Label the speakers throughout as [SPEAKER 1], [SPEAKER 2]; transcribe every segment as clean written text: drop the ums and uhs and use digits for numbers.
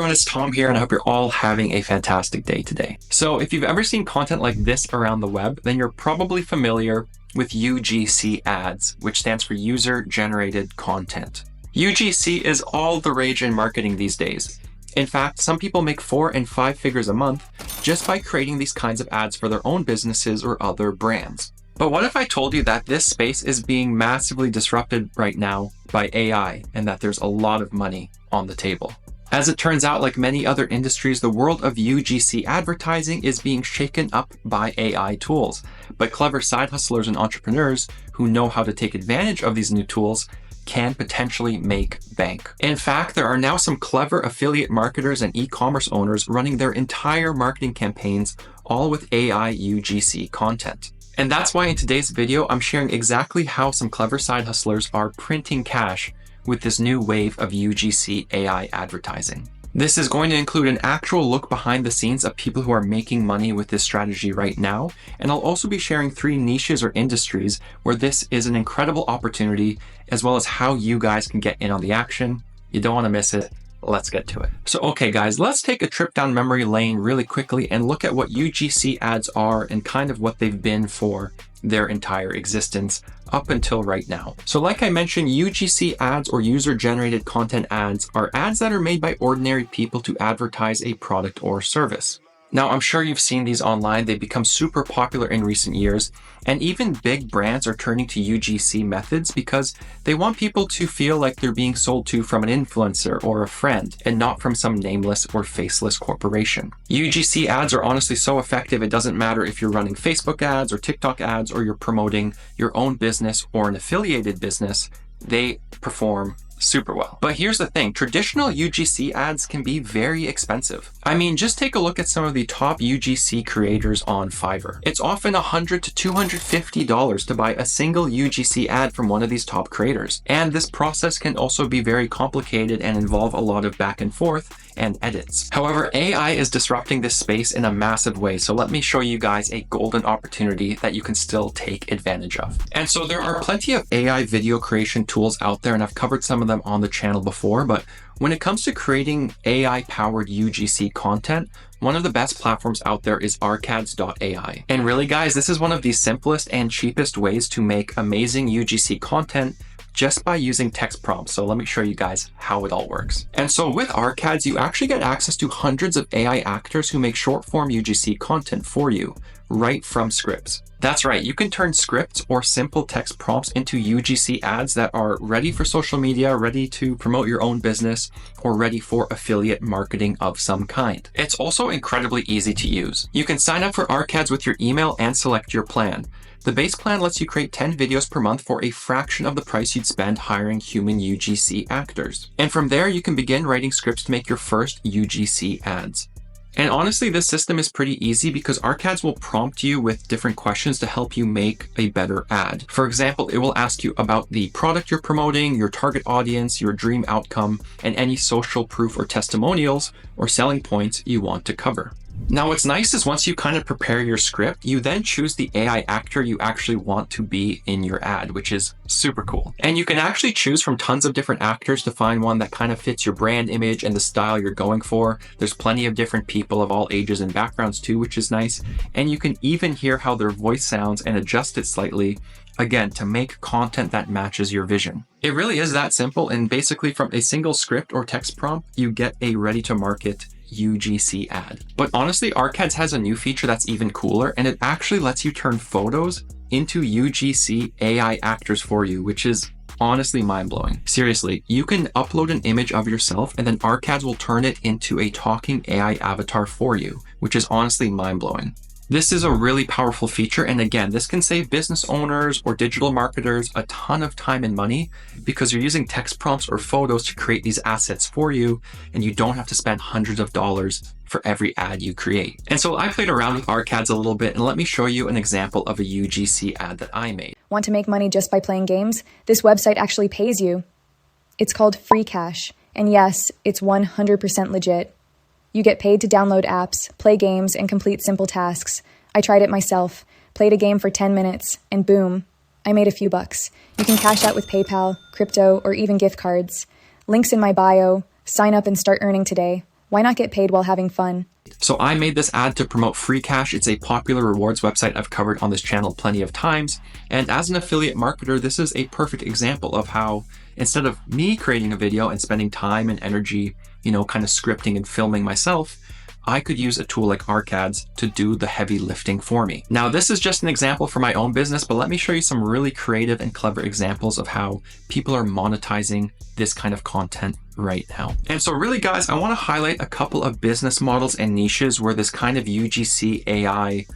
[SPEAKER 1] everyone, it's Tom here, and I hope you're all having a fantastic day today. So if you've ever seen content like this around the web, then you're probably familiar with UGC Ads, which stands for User Generated Content. UGC is all the rage in marketing these days. In fact, some people make 4 and 5 figures a month just by creating these kinds of ads for their own businesses or other brands. But what if I told you that this space is being massively disrupted right now by AI and that there's a lot of money on the table? As it turns out, like many other industries, the world of UGC advertising is being shaken up by AI tools. But clever side hustlers and entrepreneurs who know how to take advantage of these new tools can potentially make bank. In fact, there are now some clever affiliate marketers and e-commerce owners running their entire marketing campaigns all with AI UGC content. And that's why in today's video, I'm sharing exactly how some clever side hustlers are printing cash with this new wave of UGC AI advertising. This is going to include an actual look behind the scenes of people who are making money with this strategy right now. And I'll also be sharing 3 niches or industries where this is an incredible opportunity, as well as how you guys can get in on the action. You don't want to miss it. Let's get to it. So, okay, guys, let's take a trip down memory lane really quickly and look at what UGC ads are and kind of what they've been for their entire existence up until right now. So like I mentioned, UGC ads or user-generated content ads are ads that are made by ordinary people to advertise a product or service. Now, I'm sure you've seen these online. They've become super popular in recent years, and even big brands are turning to UGC methods because they want people to feel like they're being sold to from an influencer or a friend and not from some nameless or faceless corporation. UGC ads are honestly so effective, it doesn't matter if you're running Facebook ads or TikTok ads or you're promoting your own business or an affiliated business, they perform super well. But here's the thing, traditional UGC ads can be very expensive. I mean, just take a look at some of the top UGC creators on Fiverr. It's often $100 to $250 to buy a single UGC ad from one of these top creators. And this process can also be very complicated and involve a lot of back and forth and edits. However, AI is disrupting this space in a massive way. So let me show you guys a golden opportunity that you can still take advantage of. And so there are plenty of AI video creation tools out there, and I've covered some of them on the channel before, but when it comes to creating AI-powered UGC content, one of the best platforms out there is arcads.ai. And really, guys, this is one of the simplest and cheapest ways to make amazing UGC content just by using text prompts. So let me show you guys how it all works. And so with Arcads, you actually get access to hundreds of AI actors who make short form UGC content for you right from scripts. That's right, you can turn scripts or simple text prompts into UGC ads that are ready for social media, ready to promote your own business, or ready for affiliate marketing of some kind. It's also incredibly easy to use. You can sign up for Arcads with your email and select your plan. The base plan lets you create 10 videos per month for a fraction of the price you'd spend hiring human UGC actors. And from there, you can begin writing scripts to make your first UGC ads. And honestly, this system is pretty easy because Arcads will prompt you with different questions to help you make a better ad. For example, it will ask you about the product you're promoting, your target audience, your dream outcome, and any social proof or testimonials or selling points you want to cover. Now, what's nice is once you kind of prepare your script, you then choose the AI actor you actually want to be in your ad, which is super cool. And you can actually choose from tons of different actors to find one that kind of fits your brand image and the style you're going for. There's plenty of different people of all ages and backgrounds too, which is nice. And you can even hear how their voice sounds and adjust it slightly, again, to make content that matches your vision. It really is that simple, and basically from a single script or text prompt, you get a ready-to-market UGC ad. But honestly, Arcads has a new feature that's even cooler, and it actually lets you turn photos into UGC AI actors for you, which is honestly mind-blowing. Seriously, you can upload an image of yourself and then Arcads will turn it into a talking AI avatar for you, which is honestly mind-blowing. This is a really powerful feature, and again, this can save business owners or digital marketers a ton of time and money because you're using text prompts or photos to create these assets for you, and you don't have to spend hundreds of dollars for every ad you create. And so I played around with Arcads a little bit, and let me show you an example of a UGC ad that I made.
[SPEAKER 2] Want to make money just by playing games? This website actually pays you. It's called Free Cash, and yes, it's 100% legit. You get paid to download apps, play games, and complete simple tasks. I tried it myself, played a game for 10 minutes, and boom, I made a few bucks. You can cash out with PayPal, crypto, or even gift cards. Links in my bio. Sign up and start earning today. Why not get paid while having fun?
[SPEAKER 1] So I made this ad to promote Free Cash. It's a popular rewards website I've covered on this channel plenty of times. And as an affiliate marketer, this is a perfect example of how instead of me creating a video and spending time and energy, kind of scripting and filming myself, I could use a tool like Ads to do the heavy lifting for me. Now, this is just an example for my own business, but let me show you some really creative and clever examples of how people are monetizing this kind of content right now. And so really, guys, I want to highlight a couple of business models and niches where this kind of UGC AI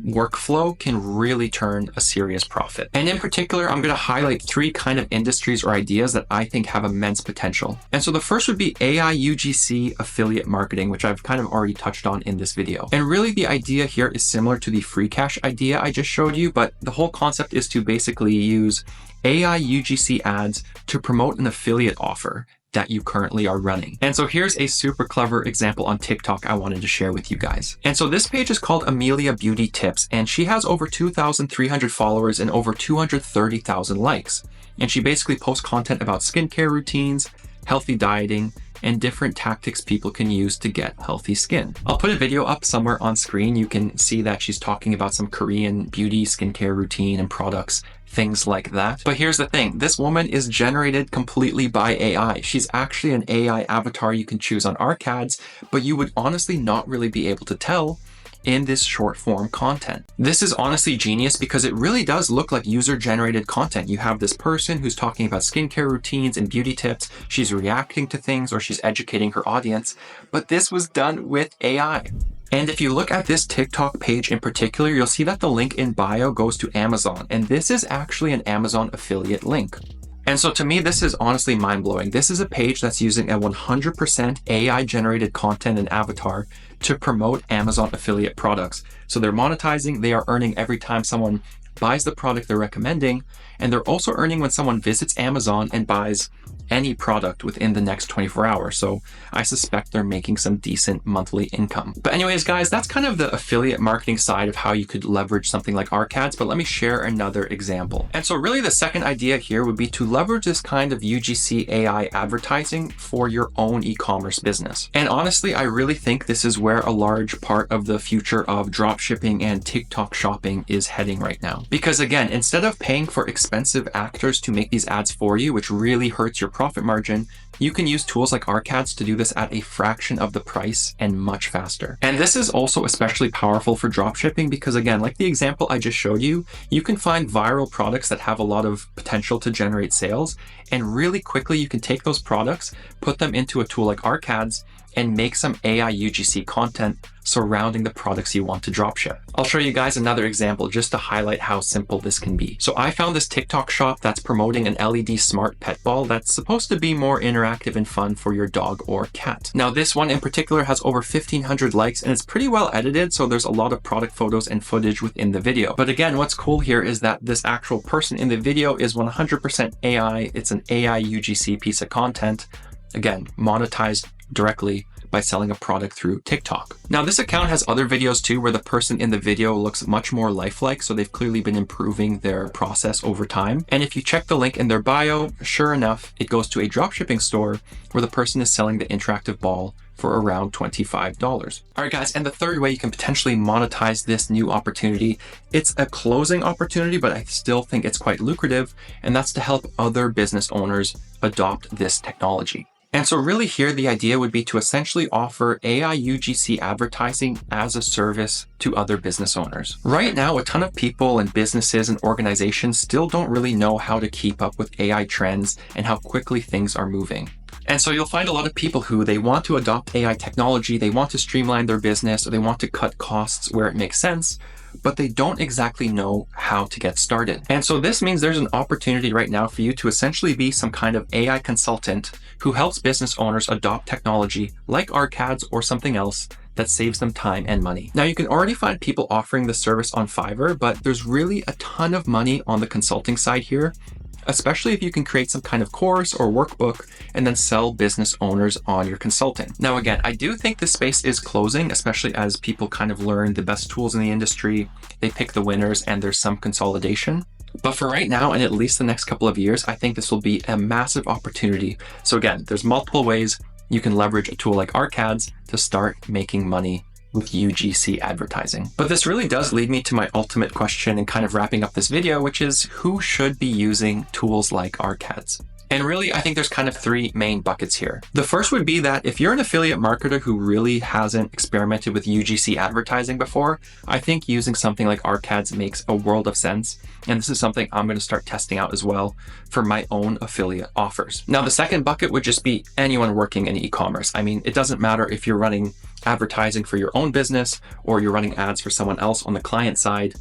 [SPEAKER 1] workflow can really turn a serious profit. And in particular, I'm going to highlight 3 kind of industries or ideas that I think have immense potential. And so the first would be AI UGC affiliate marketing, which I've kind of already touched on in this video. And really the idea here is similar to the Free Cash idea I just showed you, but the whole concept is to basically use AI UGC ads to promote an affiliate offer that you currently are running. And so here's a super clever example on TikTok I wanted to share with you guys. And so this page is called Amelia Beauty Tips, and she has over 2,300 followers and over 230,000 likes. And she basically posts content about skincare routines, healthy dieting, and different tactics people can use to get healthy skin. I'll put a video up somewhere on screen. You can see that she's talking about some Korean beauty skincare routine and products, things like that. But here's the thing, this woman is generated completely by AI. She's actually an AI avatar you can choose on Ads, but you would honestly not really be able to tell in this short form content. This is honestly genius because it really does look like user-generated content. You have this person who's talking about skincare routines and beauty tips. She's reacting to things or she's educating her audience, but this was done with AI. And if you look at this TikTok page in particular, you'll see that the link in bio goes to Amazon, and this is actually an Amazon affiliate link. And so to me, this is honestly mind-blowing. This is a page that's using a 100% AI-generated content and avatar to promote Amazon affiliate products. So they're monetizing, they are earning every time someone buys the product they're recommending, and they're also earning when someone visits Amazon and buys any product within the next 24 hours. So I suspect they're making some decent monthly income. But anyways, guys, that's kind of the affiliate marketing side of how you could leverage something like Ads, but let me share another example. And so really the second idea here would be to leverage this kind of UGC AI advertising for your own e-commerce business. And honestly, I really think this is where a large part of the future of dropshipping and TikTok shopping is heading right now. Because again, instead of paying for expensive actors to make these ads for you, which really hurts your profit margin, you can use tools like Ads to do this at a fraction of the price and much faster. And this is also especially powerful for dropshipping because again, like the example I just showed you, you can find viral products that have a lot of potential to generate sales, and really quickly you can take those products, put them into a tool like Ads, and make some AI UGC content surrounding the products you want to dropship. I'll show you guys another example just to highlight how simple this can be. So I found this TikTok shop that's promoting an LED smart pet ball that's supposed to be more interactive and fun for your dog or cat. Now this one in particular has over 1,500 likes and it's pretty well edited, so there's a lot of product photos and footage within the video. But again, what's cool here is that this actual person in the video is 100% AI. It's an AI UGC piece of content, again, monetized directly by selling a product through TikTok. Now this account has other videos too where the person in the video looks much more lifelike, so they've clearly been improving their process over time. And if you check the link in their bio, sure enough, it goes to a dropshipping store where the person is selling the interactive ball for around $25. All right, guys, and the third way you can potentially monetize this new opportunity, it's a closing opportunity, but I still think it's quite lucrative, and that's to help other business owners adopt this technology. And so really here, the idea would be to essentially offer AI UGC advertising as a service to other business owners. Right now, a ton of people and businesses and organizations still don't really know how to keep up with AI trends and how quickly things are moving. And so you'll find a lot of people who they want to adopt AI technology, they want to streamline their business, or they want to cut costs where it makes sense, but they don't exactly know how to get started. And so this means there's an opportunity right now for you to essentially be some kind of AI consultant who helps business owners adopt technology like Ads or something else that saves them time and money. Now you can already find people offering the service on Fiverr, but there's really a ton of money on the consulting side here, especially if you can create some kind of course or workbook and then sell business owners on your consulting. Now, again, I do think this space is closing, especially as people kind of learn the best tools in the industry, they pick the winners, and there's some consolidation. But for right now, and at least the next couple of years, I think this will be a massive opportunity. So again, there's multiple ways you can leverage a tool like AdS to start making money with UGC advertising. But this really does lead me to my ultimate question and kind of wrapping up this video, which is who should be using tools like AdS? And really, I think there's kind of three main buckets here. The first would be that if you're an affiliate marketer who really hasn't experimented with UGC advertising before, I think using something like AdS makes a world of sense. And this is something I'm going to start testing out as well for my own affiliate offers. Now, the second bucket would just be anyone working in e-commerce. I mean, it doesn't matter if you're running advertising for your own business or you're running ads for someone else on the client side.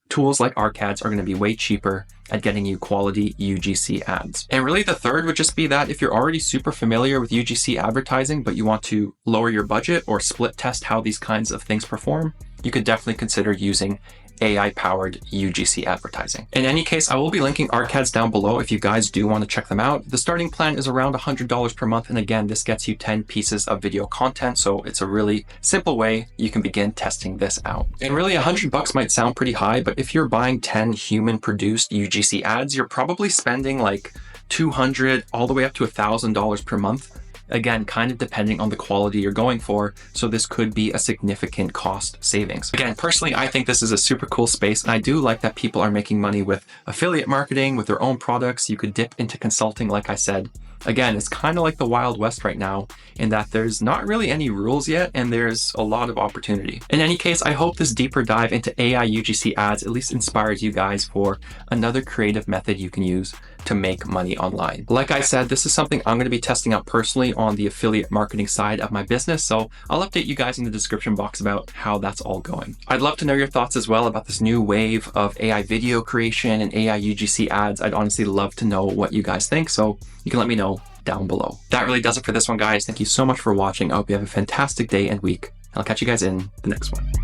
[SPEAKER 1] Tools like AdS are going to be way cheaper at getting you quality UGC ads. And really the third would just be that if you're already super familiar with UGC advertising, but you want to lower your budget or split test how these kinds of things perform, you could definitely consider using AI-powered UGC advertising. In any case, I will be linking AdS down below if you guys do want to check them out. The starting plan is around $100 per month. And again, this gets you 10 pieces of video content. So it's a really simple way you can begin testing this out. And really $100 might sound pretty high, but if you're buying 10 human-produced UGC ads, you're probably spending like $200 all the way up to $1,000 per month. Again, kind of depending on the quality you're going for. So this could be a significant cost savings. Again, personally, I think this is a super cool space. And I do like that people are making money with affiliate marketing, with their own products. You could dip into consulting, like I said. Again, it's kind of like the Wild West right now in that there's not really any rules yet and there's a lot of opportunity. In any case, I hope this deeper dive into AI UGC ads at least inspires you guys for another creative method you can use to make money online. Like I said, this is something I'm going to be testing out personally on the affiliate marketing side of my business. So I'll update you guys in the description box about how that's all going. I'd love to know your thoughts as well about this new wave of AI video creation and AI UGC ads. I'd honestly love to know what you guys think. So you can let me know down below. That really does it for this one, guys. Thank you so much for watching. I hope you have a fantastic day and week. I'll catch you guys in the next one.